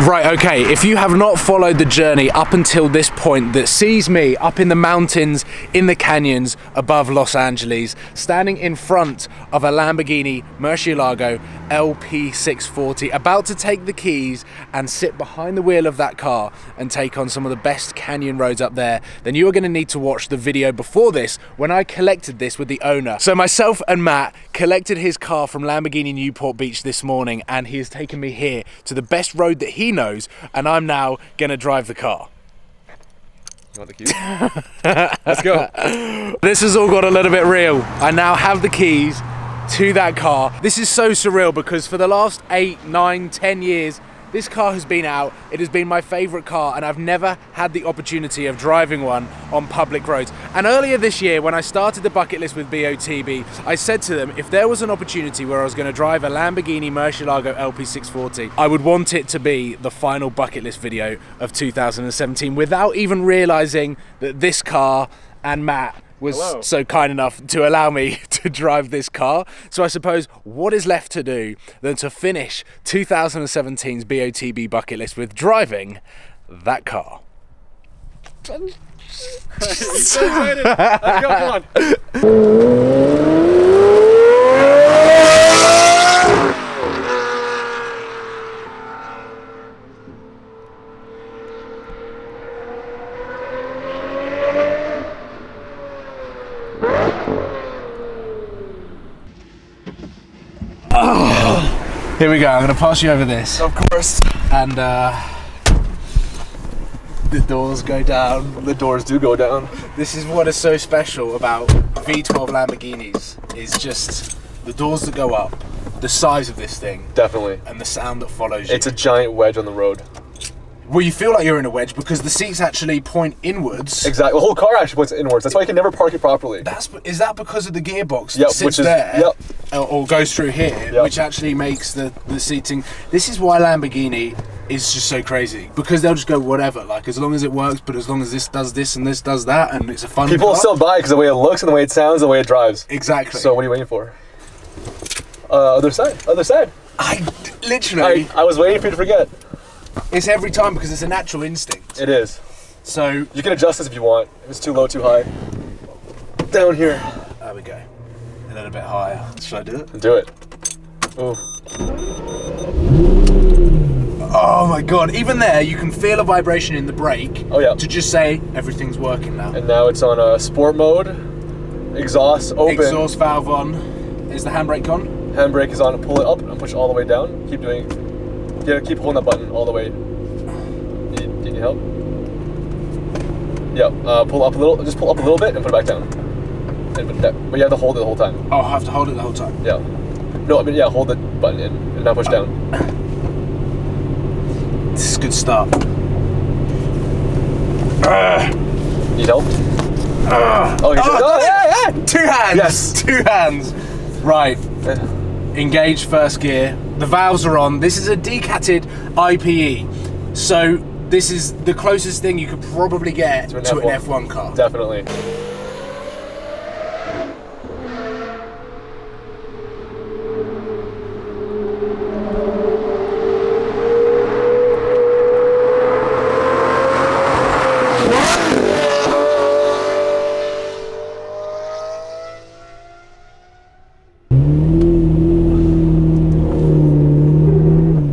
Right, okay, if you have not followed the journey up until this point that sees me up in the mountains, in the canyons above Los Angeles, standing in front of a Lamborghini Murcielago Lp640, about to take the keys and sit behind the wheel of that car and take on some of the best canyon roads up there, then you are going to need to watch the video before this when I collected this with the owner. So myself and Matt collected his car from Lamborghini Newport Beach this morning, and he has taken me here to the best road that he knows, and I'm now gonna drive the car. You want the keys? Let's go. This has all got a little bit real. I now have the keys to that car. This is so surreal because for the last 8, 9, 10 years, this car has been out. It has been my favorite car, and I've never had the opportunity of driving one on public roads. And earlier this year, when I started the bucket list with BOTB, I said to them, if there was an opportunity where I was going to drive a Lamborghini Murcielago Lp640, I would want it to be the final bucket list video of 2017, without even realizing that this car and Matt was so kind enough to allow me to drive this car. So I suppose what is left to do than to finish 2017's BOTB bucket list with driving that car. I'm so excited. Let's go, come on. Here we go, I'm gonna pass you over this. Of course. And the doors go down. The doors do go down. This is what is so special about V12 Lamborghinis, is just the doors that go up, the size of this thing. Definitely. And the sound that follows you. It's a giant wedge on the road. Well, you feel like you're in a wedge because the seats actually point inwards. Exactly. The whole car actually points inwards. That's why you can never park it properly. Is that because of the gearbox that Yep, sits which is, there, yep, or goes through here, yep, which actually makes the seating. This is why Lamborghini is just so crazy, because they'll just go whatever, like as long as it works, but as long as this does this and this does that, and it's a fun People car. still buy it because the way it looks and the way it sounds, the way it drives. Exactly. So what are you waiting for? Other side. Other side. I literally. I was waiting for you to forget. It's every time because it's a natural instinct. It is. So you can adjust this if you want. If it's too low, too high. Down here. There we go. A little bit higher. Should I do it? Do it. Ooh. Oh my god! Even there, you can feel a vibration in the brake. Oh yeah. To just say everything's working now. And now it's on sport mode. Exhaust open. Exhaust valve on. Is the handbrake on? Handbrake is on. Pull it up and push it all the way down. Keep doing. Yeah, keep holding that button all the way. Do you need help? Yeah, pull up a little, just pull up a little bit and put it back down. But you have to hold it the whole time. Oh, I have to hold it the whole time? Yeah. No, I mean, yeah, hold the button in and now push down. This is a good start. Need help? Yeah. 2 hands! Yes! 2 hands! Right. Engage first gear. The valves are on. This is a decatted IPE. So this is the closest thing you could probably get to an F1 car. Definitely.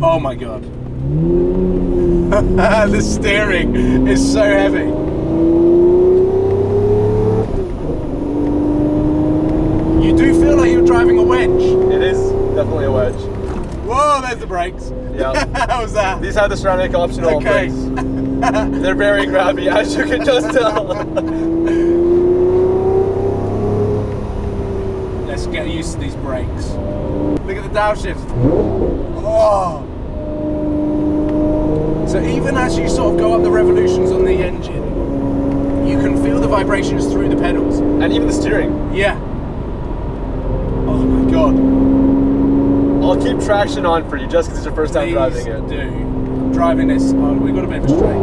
Oh my god. The steering is so heavy. You do feel like you're driving a wedge. It is definitely a wedge. Whoa, there's the brakes. Yeah. How was that? These have the ceramic optional brakes. They're very grabby, as you can just tell. Let's get used to these brakes. Look at the downshift. Oh. So even as you sort of go up the revolutions on the engine, you can feel the vibrations through the pedals. And even the steering. Yeah. Oh my god. I'll keep traction on for you just because it's your first time driving it. Do. I'm driving this. Oh, we got a bit of a straight.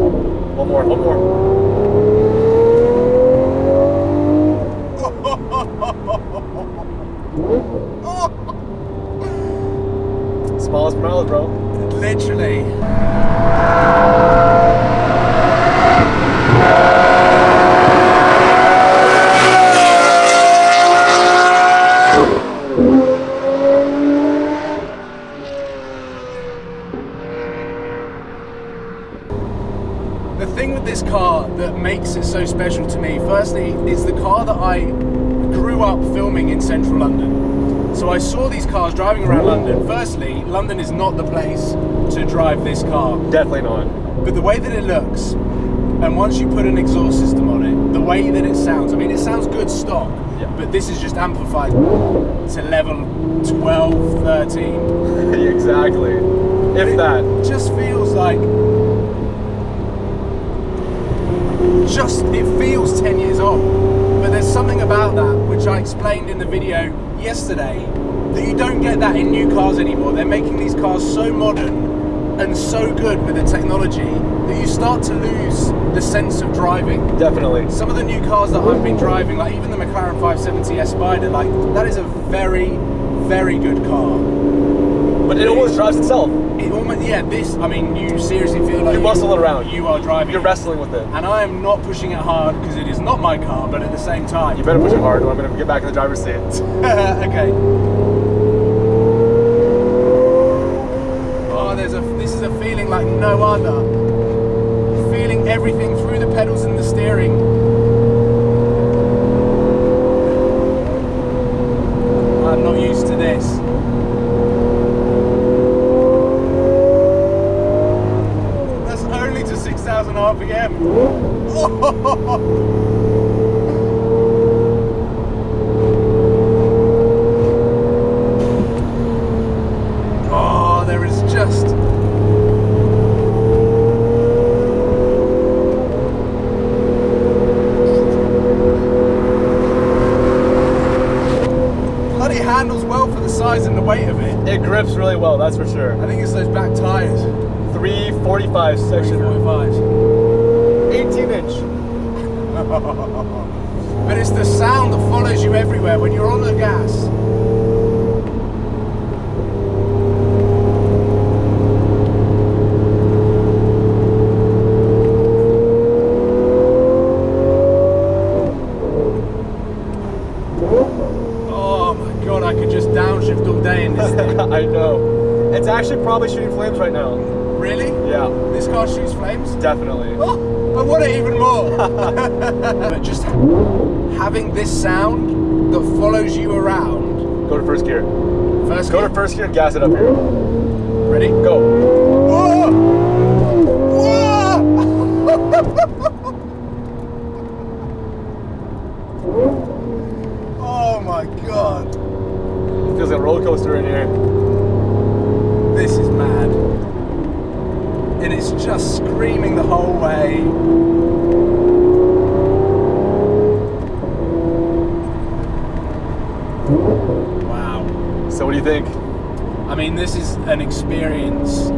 One more, one more. Smallest miles, bro. Literally. The thing with this car that makes it so special to me, firstly, is the car that I grew up filming in central London. So I saw these cars driving around London. Firstly, London is not the place to drive this car. Definitely not. But the way that it looks, and once you put an exhaust system on it, the way that it sounds, I mean, it sounds good stock, yeah. But this is just amplified to level 12, 13. Exactly. If that. It just feels like, it feels 10 years old. But there's something about that, which I explained in the video yesterday, that you don't get that in new cars anymore. They're making these cars so modern and so good with the technology that you start to lose the sense of driving. Definitely. Some of the new cars that I've been driving, like even the McLaren 570S Spider, like that is a very, very good car. But it almost drives itself. It almost, yeah, this, I mean, you seriously feel like you muscle it around. You are driving. You're wrestling with it. And I am not pushing it hard because it is not my car, but at the same time. You better push it hard or I'm going to get back in the driver's seat. Okay. Oh, this is a feeling like no other. Feeling everything through the pedals and the steering. I'm not used to this. That's only to 6,000 RPM. Oh, there is just... Bloody handles well for the size and the weight of it. It grips really well, that's for sure. I think it's those back tires. 345 section. 345. 18-inch. But it's the sound that follows you everywhere when you're on the gas. Oh my god, I could just downshift all day in this thing. I know. It's actually probably shooting flames right now. Really? Yeah. This car shoots flames? Definitely. Oh, I want it even more. But just having this sound that follows you around. Go to first gear. First Go gear? to first gear and gas it up here. Ready? Go. Whoa! Whoa! Oh my god. Feels like a roller coaster in here. This is mad. And it's just screaming the whole way. Wow. So what do you think? I mean, this is an experience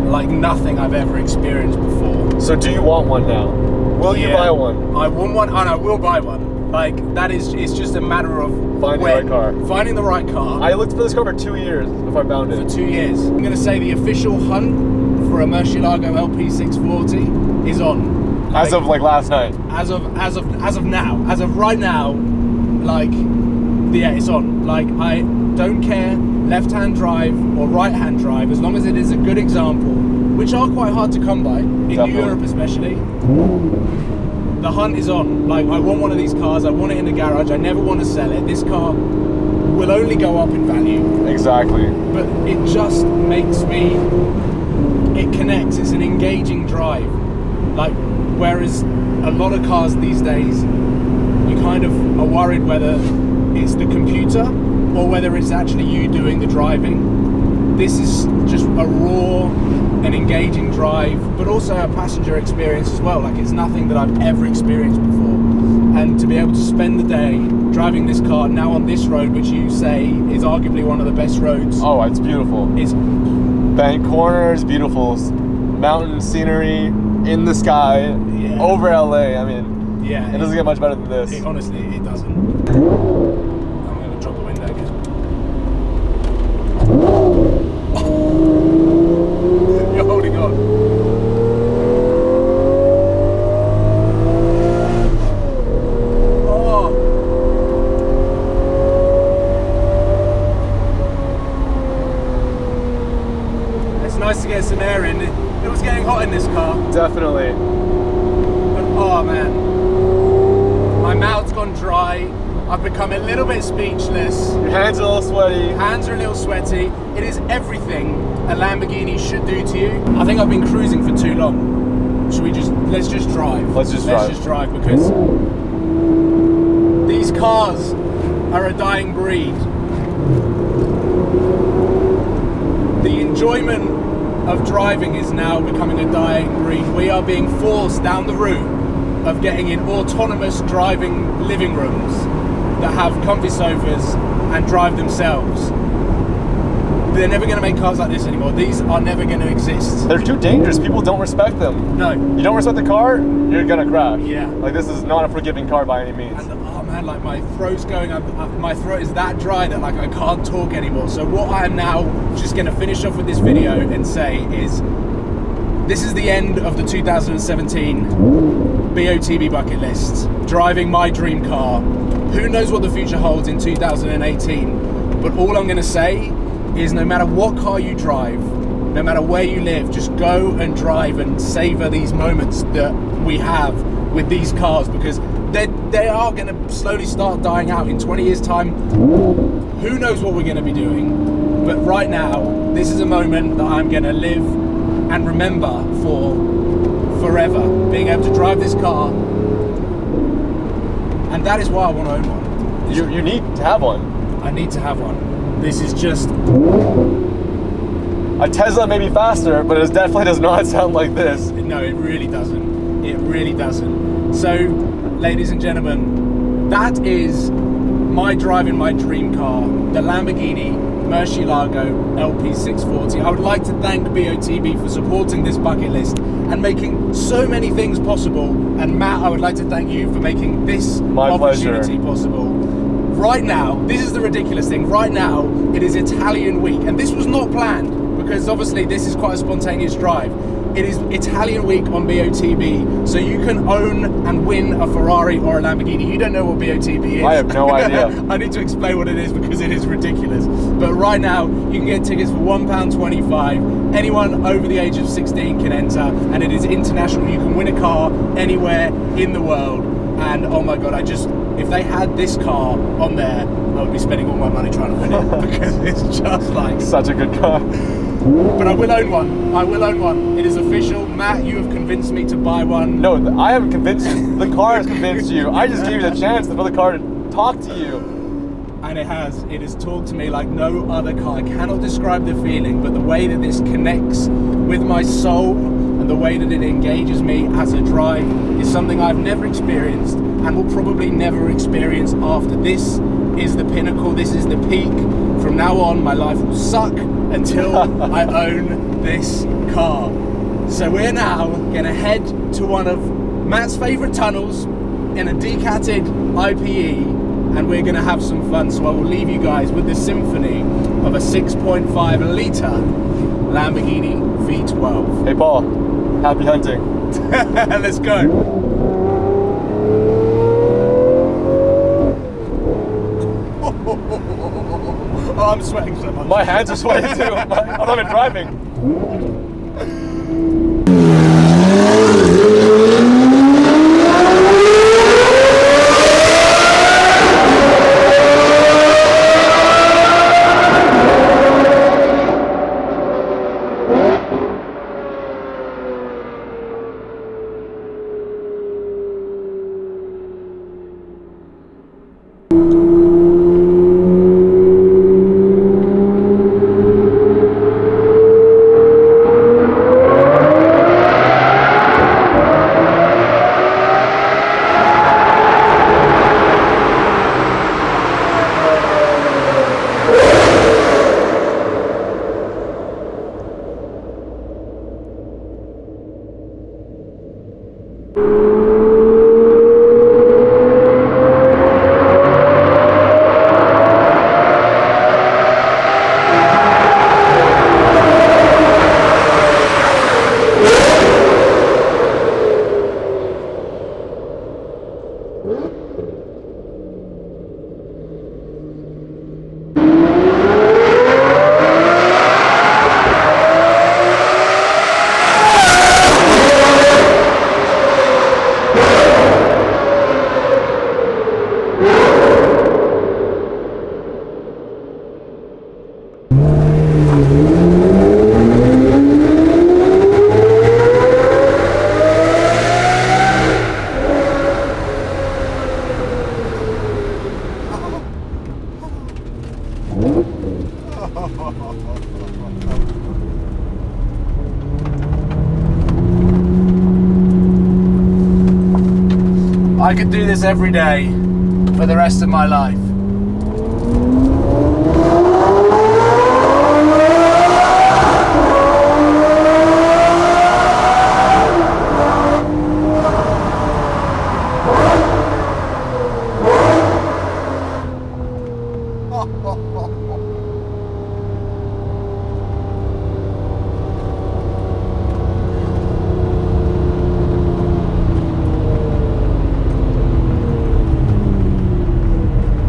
like nothing I've ever experienced before. So do you want one now? Will you buy one? I want one and I will buy one. Like, that is, it's just a matter of Finding the right car. Finding the right car. I looked for this car for 2 years before I found it. For 2 years. I'm going to say the official hunt for a Murcielago Lp640 is on. As of like last night. As of now. As of right now, like, yeah, it's on. Like, I don't care left-hand drive or right-hand drive, as long as it is a good example, which are quite hard to come by, in Europe especially. The hunt is on. Like, I want one of these cars, I want it in the garage, I never want to sell it. This car will only go up in value. Exactly. But it just makes me, it connects, it's an engaging drive. Like, whereas a lot of cars these days, you kind of are worried whether it's the computer or whether it's actually you doing the driving. This is just a raw and engaging drive, but also a passenger experience as well. Like, it's nothing that I've ever experienced before. And to be able to spend the day driving this car now on this road, which you say is arguably one of the best roads. Oh, it's beautiful. It's bank corners, beautiful mountain scenery in the sky, over LA. I mean, yeah, it doesn't get much better than this. Honestly, it doesn't. I'm going to drop the window again. You're holding on. Nice to get some air in. It was getting hot in this car. Definitely. But oh man, my mouth's gone dry. I've become a little bit speechless. Your hands are a little sweaty. Hands are a little sweaty. It is everything a Lamborghini should do to you. I think I've been cruising for too long. Should we let's just drive. Let's just drive because these cars are a dying breed. The enjoyment of driving is now becoming a dying breed. We are being forced down the route of getting in autonomous driving living rooms that have comfy sofas and drive themselves. They're never going to make cars like this anymore. These are never going to exist. They're too dangerous. People don't respect them. No. You don't respect the car, you're going to crash. Yeah. Like, this is not a forgiving car by any means. And oh man, like my throat's going up. My throat is that dry that like I can't talk anymore. So what I am now just going to finish off with this video and say is, this is the end of the 2017 BOTB bucket list. Driving my dream car. Who knows what the future holds in 2018? But all I'm going to say is, no matter what car you drive, no matter where you live, just go and drive and savor these moments that we have with these cars, because they are going to slowly start dying out in 20 years time. Who knows what we're going to be doing? But right now, this is a moment that I'm going to live and remember for forever. Being able to drive this car, and that is why I want to own one. You need to have one. I need to have one. This is just... A Tesla may be faster, but it definitely does not sound like this. No, it really doesn't. It really doesn't. So, ladies and gentlemen, that is my driving my dream car, the Lamborghini Murcielago Lp640. I would like to thank BOTB for supporting this bucket list and making so many things possible. And Matt, I would like to thank you for making this opportunity possible. Right now, this is the ridiculous thing. Right now, it is Italian week, and this was not planned because obviously this is quite a spontaneous drive. It is Italian week on BOTB, so you can own and win a Ferrari or a Lamborghini. You don't know what BOTB is. I have no idea. I need to explain what it is because it is ridiculous. But right now, you can get tickets for £1.25. Anyone over the age of 16 can enter, and it is international. You can win a car anywhere in the world. And oh my God, if they had this car on there, I would be spending all my money trying to win it because it's just like... Such a good car. But I will own one. I will own one. It is official. Matt, you have convinced me to buy one. No, I haven't convinced you. The car has convinced you. I just gave you the chance for the car to talk to you. And it has. It has talked to me like no other car. I cannot describe the feeling, but the way that this connects with my soul and the way that it engages me as a drive is something I've never experienced and will probably never experience after. This is the pinnacle. This is the peak. From now on, my life will suck until I own this car. So we're now gonna head to one of Matt's favorite tunnels in a decatted IPE, and we're gonna have some fun. So I will leave you guys with the symphony of a 6.5 litre Lamborghini V12. Hey Paul, happy hunting. Let's go. Oh, I'm sweating so much. My hands are sweating too. I'm not even driving. I could do this every day for the rest of my life.